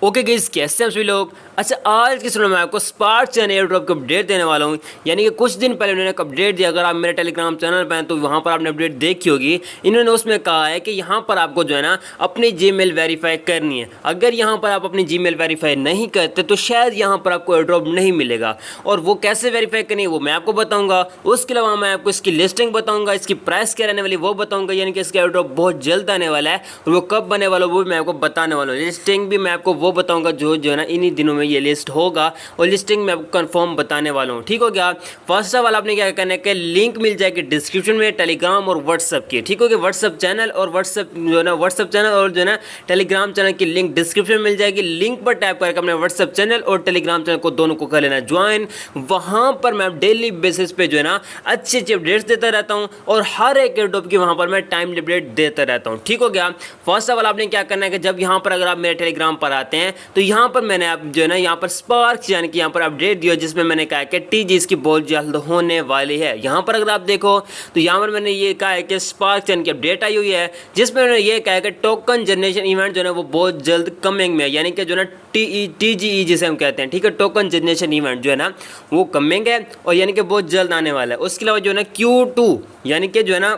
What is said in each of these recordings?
Okay guys, कैसे हैं आप सभी लोग। अच्छा, आज की वीडियो में आपको स्पार्क चैन एयर ड्रॉप का अपडेट देने वाला हूं। यानी कि कुछ दिन पहले उन्होंने एक अपडेट दिया। अगर आप मेरे टेलीग्राम चैनल पर हैं तो वहां पर आपने अपडेट देखी होगी। इन्होंने उसमें कहा है कि यहां पर आपको जो है ना अपनी जीमेल वेरीफाई करनी है। अगर यहां पर आप अपनी जीमेल वेरीफाई नहीं करते तो शायद यहां पर आपको एयर ड्रॉप नहीं मिलेगा। और वो कैसे वेरीफाई करनी है वो मैं आपको बताऊंगा। उसके अलावा मैं आपको इसकी लिस्टिंग बताऊंगा, इसकी प्राइस क्या रहने वाली वो बताऊंगा। यानी कि इसका एयर ड्रॉप बहुत जल्द आने वाला है और वो कब बने वाला वो भी मैं आपको बताने वाला हूँ। लिस्टिंग भी मैं आपको वो बताऊंगा जो है ना इन्हीं दिनों में ये लिस्ट होगा, और लिस्टिंग में आपको कंफर्म बताने वाला हूँ। ठीक हो गया। फर्स्ट ऑफ ऑल आपने क्या करना है कि लिंक मिल जाएगी डिस्क्रिप्शन में टेलीग्राम और व्हाट्सएप की। ठीक हो गया। व्हाट्सएप चैनल और व्हाट्सएप जो है ना व्हाट्सएप चैनल और जो है ना टेलीग्राम चैनल की लिंक डिस्क्रिप्शन में मिल जाएगी। लिंक पर टैप करके अपने व्हाट्सएप चैनल और टेलीग्राम चैनल को दोनों को कर लेना ज्वाइन। वहां पर मैं डेली बेसिस पे जो है ना अच्छी अच्छी अपडेट्स देता रहता हूँ और हर एक एयरड्रॉप की वहां पर मैं टाइम अपडेट देता रहता हूँ। ठीक हो गया। फर्स्ट ऑफ ऑल आपने क्या करना है कि जब यहाँ पर अगर आप मेरे टेलीग्राम पर आते हैं तो यहाँ पर मैंने आप जो है ना यहाँ पर स्पार्क यानी कि यहाँ पर अपडेट दिया जिसमें मैंने कहा कि टीजी इसकी बहुत जल्द होने वाली है। यहाँ पर अगर आप देखो तो यहाँ पर मैंने ये कहा है कि स्पार्क चैन की अपडेट आई हुई है जिसमें मैंने ये कहा है कि टोकन जनरेशन इवेंट जो है ना वो बहुत जल्द कमिंग में है। यानी कि जो है ना टीजीई जिसे हम कहते हैं, ठीक है, टोकन जनरेशन इवेंट जो है ना वो कमिंग है और यानी कि बहुत जल्द आने वाला है। उसके अलावा जो है ना Q2 यानी कि जो है ना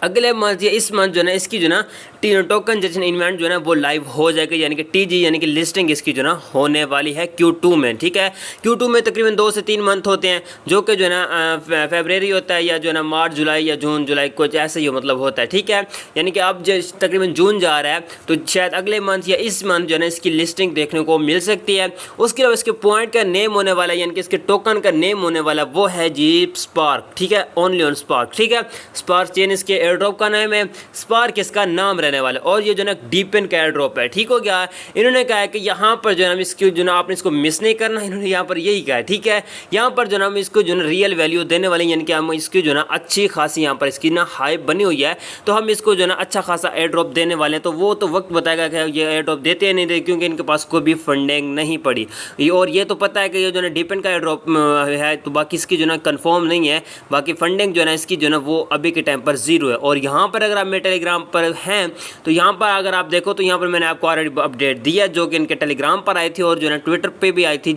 अगले मंथ या इस मंथ जो है ना इसकी जो है ना टोकन जनरेशन इवेंट जो है ना वो लाइव हो जाएगा। यानी कि टीजी यानी कि लिस्टिंग इसकी जो है ना होने वाली है Q2 में। ठीक है। Q2 में तकरीबन 2 से 3 मंथ होते हैं जो कि जो है ना फरवरी होता है या जो है ना मार्च जुलाई या जून जुलाई कुछ ऐसे ही मतलब होता है। ठीक है। यानी कि अब जो तकरीबन जून जा रहा है तो शायद अगले मंथ या इस मंथ जो है ना इसकी लिस्टिंग देखने को मिल सकती है। उसके अलावा इसके पॉइंट का नेम होने वाला है यानी कि इसके टोकन का नेम होने वाला वो है जी स्पार्क। ठीक है। Only on spark. ठीक है। स्पार्क चेन इसके एयर ड्रॉप का नाम है, स्पार्क इसका नाम रहने वाला है और ये जो ना डीपेन का एयर ड्रॉप है। ठीक हो गया। इन्होंने कहा है कि यहाँ पर जो है ना इसकी जो ना आपने इसको मिस नहीं करना। इन्होंने यहाँ पर यही कहा है। ठीक है। यहाँ पर जो ना हम इसको जो ना रियल वैल्यू देने वाले यानी कि हम इसकी जो ना अच्छी खासी यहाँ पर इसकी ना हाइप बनी हुई है तो हम इसको जो ना अच्छा खासा एयर ड्रॉप देने वाले हैं। तो वो तो वक्त बताएगा कि ये एयर ड्रॉप देते हैं नहीं देते क्योंकि इनके पास कोई भी फंडिंग नहीं पड़ी। और ये तो पता है कि ये जो ना डीपेन का एयर ड्रॉप है तो बाकी इसकी जो ना कंफर्म नहीं है। बाकी फंडिंग जो है ना इसकी जो ना वो अभी के टाइम पर जीरो है। और यहाँ पर अगर आप मेरे टेलीग्राम पर हैं तो यहाँ पर अगर आप देखो तो यहाँ पर मैंने आपको ऑलरेडी अपडेट दिया जो कि इनके टेलीग्राम पर आई थी और जो है ट्विटर पे भी आई थी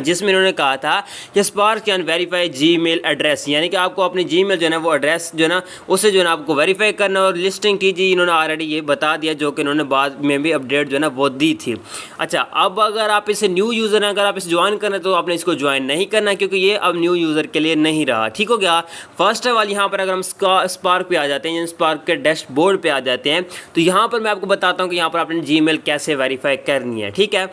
जिसमें इन्होंने कहा था कि spark can verify Gmail address. यानी कि आपको अपनी जीमेल जो है ना वो एड्रेस जो है ना उसे जो है ना आपको वेरीफाई करना और लिस्टिंग कीजिए। इन्होंने ऑलरेडी ये बता दिया जो कि इन्होंने बाद में भी अपडेट जो है ना वो दी थी। अच्छा, अब अगर आप इसे न्यू यूज़र हैं, अगर आप इसे ज्वाइन करना है तो आपने इसको ज्वाइन नहीं करना क्योंकि ये अब न्यू यूज़र के लिए नहीं रहा। ठीक हो गया। फर्स्ट ऑफ ऑल यहाँ पर अगर हम स्पार्क पे आ जाते हैं, स्पार्क के डैशबोर्ड पे आ जाते हैं तो यहाँ पर मैं आपको बताता हूँ कि यहाँ पर आपने जीमेल कैसे वेरीफाई करनी है। ठीक है।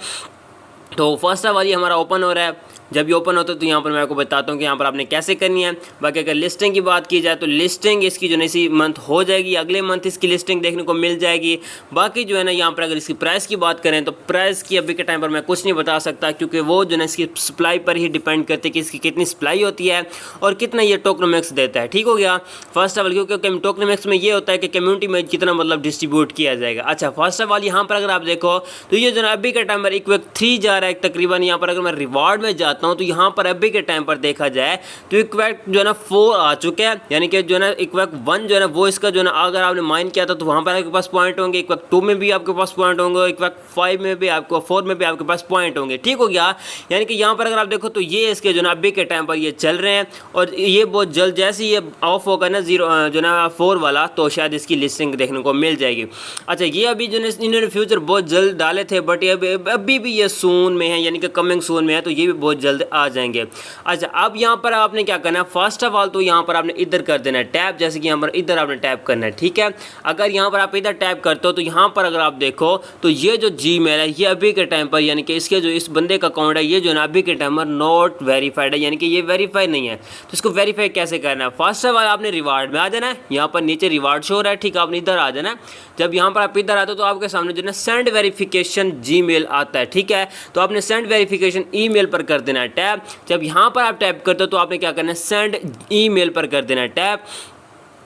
तो फर्स्ट ऑफ ऑल ये हमारा ओपन हो रहा है। जब ये ओपन होता है तो यहाँ पर मैं आपको बताता हूँ कि यहाँ पर आपने कैसे करनी है। बाकी अगर लिस्टिंग की बात की जाए तो लिस्टिंग इसकी जो है इसी मंथ हो जाएगी, अगले मंथ इसकी लिस्टिंग देखने को मिल जाएगी। बाकी जो है ना यहाँ पर अगर इसकी प्राइस की बात करें तो प्राइस की अभी के टाइम पर मैं कुछ नहीं बता सकता क्योंकि वो जो है इसकी सप्लाई पर ही डिपेंड करती है कि इसकी कितनी सप्लाई होती है और कितना ये टोकनोमिक्स देता है। ठीक हो गया। फर्स्ट ऑफ ऑल क्योंकि टोकनोमिक्स में ये होता है कि कम्युनिटी में कितना मतलब डिस्ट्रीब्यूट किया जाएगा। अच्छा, फर्स्ट ऑफ ऑल यहाँ पर अगर आप देखो तो ये जो है अभी के टाइम पर इक्वेक 3 जा रहा है तकरीबन। यहाँ पर अगर मैं रिवार्ड में जाता हूँ तो यहाँ पर अभी के टाइम पर देखा जाए तो इक्वेक जो है ना 4 आ चुके हैं। यानी कि जो है ना इक्वेक 1 जो है ना वो इसका जो है ना अगर आपने माइन किया था तो वहाँ पर आपके पास पॉइंट होंगे। इक्वेक 2 में भी आपके पास पॉइंट होंगे, इक्वेक 5 में भी आपको 4 में भी आपके पास पॉइंट होंगे। ठीक हो गया। यानी कि यहाँ पर अगर आप देखो तो ये इसके जो है ना अभी के टाइम पर ये चल रहे हैं और ये बहुत जल्द जैसे ये ऑफ होगा ना 0 जो ना 4 वाला तो शायद इसकी लिस्टिंग देखने को मिल जाएगी। अच्छा, ये अभी जो इन्होंने फ्यूचर बहुत जल्द डाले थे बट ये अभी भी ये सून में है यानी कि कमिंग सून में है तो ये भी बहुत जल्द आ जाएंगे। अच्छा, अब यहाँ पर आपने क्या करना है, फर्स्ट ऑफ ऑल तो यहाँ पर आपने इधर कर देना है टैप, जैसे कि यहाँ पर इधर आपने टैप करना है। ठीक है। अगर यहाँ पर आप इधर टैप करते हो तो यहाँ पर अगर आप देखो तो ये जो जीमेल है ये अभी के टाइम पर यानी कि इसके जो इस बंदे का अकाउंट है ये जो ना अभी के टाइम पर नॉट वेरीफाइड है यानी कि ये वेरीफाई नहीं है। तो इसको वेरीफाई कैसे करना है, फर्स्ट ऑफ ऑल आपने रिवार्ड में आ जाना है। यहाँ पर नीचे रिवार्ड शो हो रहा है। ठीक है। आपने इधर आ जाना है। जब यहाँ पर आप इधर आते हो तो आपके सामने जो ना सेंड वेरिफिकेशन जीमेल आता है। ठीक है। तो आपने सेंड वेरिफिकेशन ईमेल पर कर देना है टैप। जब यहाँ पर आप टैप करते हो तो आपने क्या करना है, सेंड ईमेल पर कर देना है टैप।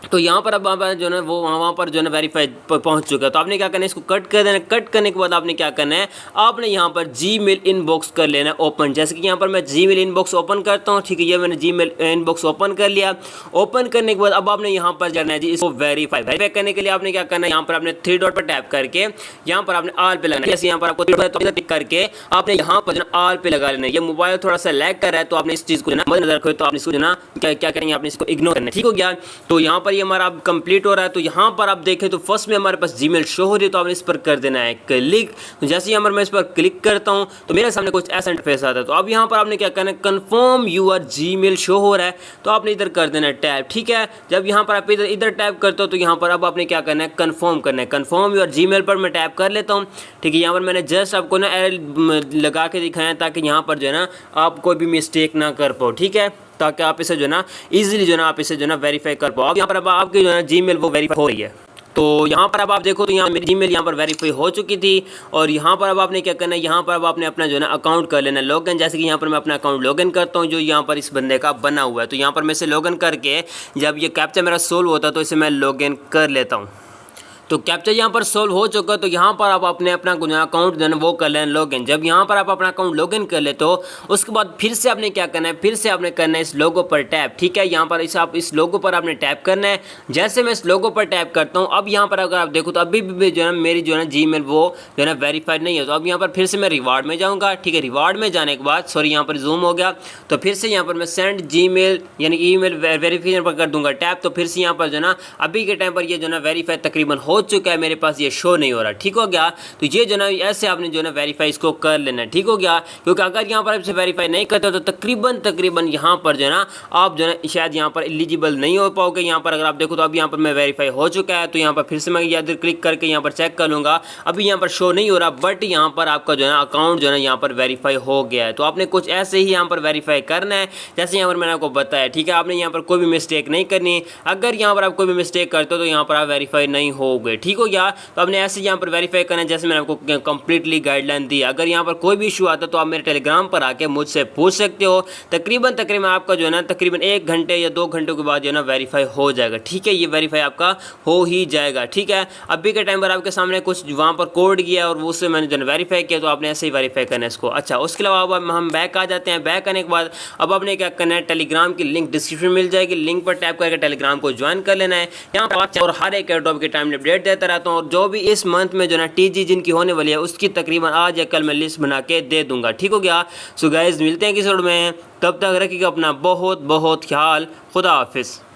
तो यहाँ पर अब वहाँ जो है वो वहाँ पर जो है वेरीफाई पहुँच चुका है। तो आपने क्या करना है, इसको कट कर देना। कट करने के बाद आपने क्या करना है, आपने यहाँ पर जीमेल इनबॉक्स कर लेना है ओपन। जैसे कि यहाँ पर मैं जीमेल इनबॉक्स ओपन करता हूँ, ठीक है, ये मैंने जीमेल इनबॉक्स ओपन कर लिया। ओपन करने के बाद अब आपने यहाँ पर जाना है जी इसको वेरीफाई करने के लिए आपने क्या करना है, यहाँ पर आपने 3 डॉट पर टैप करके यहाँ पर आपने ऑल पे लगाना है। जैसे यहाँ पर आपको 3 डॉट तो टिक करके आपने यहाँ पर ऑल पे लगा लेना है। ये मोबाइल थोड़ा सा लैग कर रहा है, तो आपने इस चीज़ को नजर रखो, तो आपने इसको जो ना क्या करेंगे, आपने इसको इग्नोर करना है। ठीक हो गया। तो यहाँ पर ये हमारा अब कंप्लीट हो रहा है। तो यहाँ पर आप देखें तो फर्स्ट में हमारे पास जीमेल शो हो रही है, तो आपने इस पर कर देना है क्लिक। तो जैसे ही यहाँ पर मैं इस पर क्लिक करता हूँ तो मेरे सामने कुछ ऐसा इंटरफेस आता है। तो अब यहाँ पर आपने क्या करना है, कन्फर्म यूर जीमेल शो हो रहा है, तो आपने इधर कर देना है टैप। ठीक है, जब यहाँ पर आप इधर टैप करते हो तो यहाँ पर अब आपने क्या करना है, कन्फर्म करना है। कन्फर्म यूर जीमेल पर मैं टैप कर लेता हूँ। ठीक है, यहाँ पर मैंने जस्ट आपको ना एरर लगा के दिखाया ताकि यहाँ पर जो है ना आप कोई भी मिस्टेक ना कर पाओ। ठीक है, ताकि आप इसे जो है ना इजीली जो है ना आप इसे जो है ना वेरीफाई कर पाओ। अब यहाँ पर अब आपकी जो है जीमेल वो वेरीफाई हो रही है। तो यहाँ पर अब आप देखो तो यहाँ मेरी जीमेल यहाँ पर वेरीफाई हो चुकी थी। और यहाँ पर अब आपने क्या करना है, यहाँ पर अब आपने अपना जो है ना अकाउंट कर लेना है लॉगिन। जैसे कि यहाँ पर मैं अपना अकाउंट लॉगिन करता हूँ जो यहाँ पर इस बंदे का बना हुआ है। तो यहाँ पर मैं इसे लॉगिन करके जब ये कैप्चा मेरा सोल्व होता है तो इसे मैं लॉगिन कर लेता हूँ। तो कैप्चा यहाँ पर सोल्व हो चुका है। तो यहाँ पर आप अपने अपना अकाउंट जो है वो कर लें लॉगिन। जब यहाँ पर आप अपना अकाउंट लॉगिन कर ले तो उसके बाद फिर से आपने क्या करना है, फिर से आपने करना है इस लोगो पर टैप। ठीक है, यहाँ पर इस लोगो पर आपने टैप करना है। जैसे मैं इस लोगो पर टैप करता हूँ, अब यहाँ पर अगर आप देखो तो अभी भी जो है मेरी जो है ना जीमेल वो जो है ना वेरीफाइड नहीं है। तो अब यहाँ पर फिर से मैं रिवार्ड में जाऊँगा। ठीक है, रिवार्ड में जाने के बाद सॉरी यहाँ पर जूम हो गया, तो फिर से यहाँ पर मैं सेंड जीमेल यानी ईमेल वेरीफिकेशन पर कर दूंगा टैप। तो फिर से यहाँ पर जो है ना अभी के टाइम पर ये जो है ना वेरीफाई तकरीबन हो चुका है, मेरे पास ये शो नहीं हो रहा। ठीक हो गया। तो ये जो ना ऐसे आपने जो ना वेरीफाई इसको कर लेना है। ठीक हो गया, क्योंकि अगर यहाँ पर आप इसे वेरीफाई नहीं करते तो तकरीबन यहाँ पर जो है ना आप जो है शायद यहाँ पर एलिजिबल नहीं हो पाओगे। यहाँ पर अगर आप देखो तो अब यहाँ पर मैं वेरीफाई हो चुका है। तो यहाँ पर फिर से मैं इधर क्लिक करके यहाँ पर चेक कर लूँगा, अभी यहाँ पर शो नहीं हो रहा, बट यहाँ पर आपका जो है ना अकाउंट जो है ना यहाँ पर वेरीफाई हो गया है। तो आपने कुछ ऐसे ही यहाँ पर वेरीफाई करना है जैसे यहाँ पर मैंने आपको बताया। ठीक है, आपने यहाँ पर कोई भी मिस्टेक नहीं करनी। अगर यहाँ पर आप कोई भी मिस्टेक करते हो तो यहाँ पर आप वेरीफाई नहीं हो गए। ठीक हो गया। तो आपने ऐसे यहाँ पर वेरीफाई करना है जैसे मैंने आपको कंप्लीटली गाइडलाइन दी। अगर यहाँ पर कोई भी इशू आता है तो आप मेरे टेलीग्राम पर आके मुझसे पूछ सकते हो। तकरीबन आपका जो है ना तकरीबन 1 घंटे या 2 घंटों के बाद जो है ना वेरीफाई हो जाएगा। ठीक है, ये वेरीफाई आपका हो ही जाएगा। ठीक है, अभी के टाइम पर आपके सामने कुछ वहाँ पर कोड गया और उससे मैंने जो है वेरीफाई किया, तो आपने ऐसे ही वेरीफाई करना है इसको। अच्छा, उसके अलावा अब हम बैक आ जाते हैं। बैक आने के बाद अब आपने क्या करना है, टेलीग्राम की लिंक डिस्क्रिप्शन मिल जाएगी, लिंक पर टैप करके टेलीग्राम को ज्वाइन कर लेना है। यहाँ पर और हर एक एयरड्रॉप के टाइम अपडेट देता रहता हूँ, और जो भी इस मंथ में जो ना टीजी जिनकी होने वाली है उसकी तकरीबन आज या कल मैं लिस्ट बना के दे दूंगा। ठीक हो गया। सो गाइस मिलते हैं किसी में, तब तक रखिएगा अपना बहुत बहुत ख्याल। खुदा हाफिज़।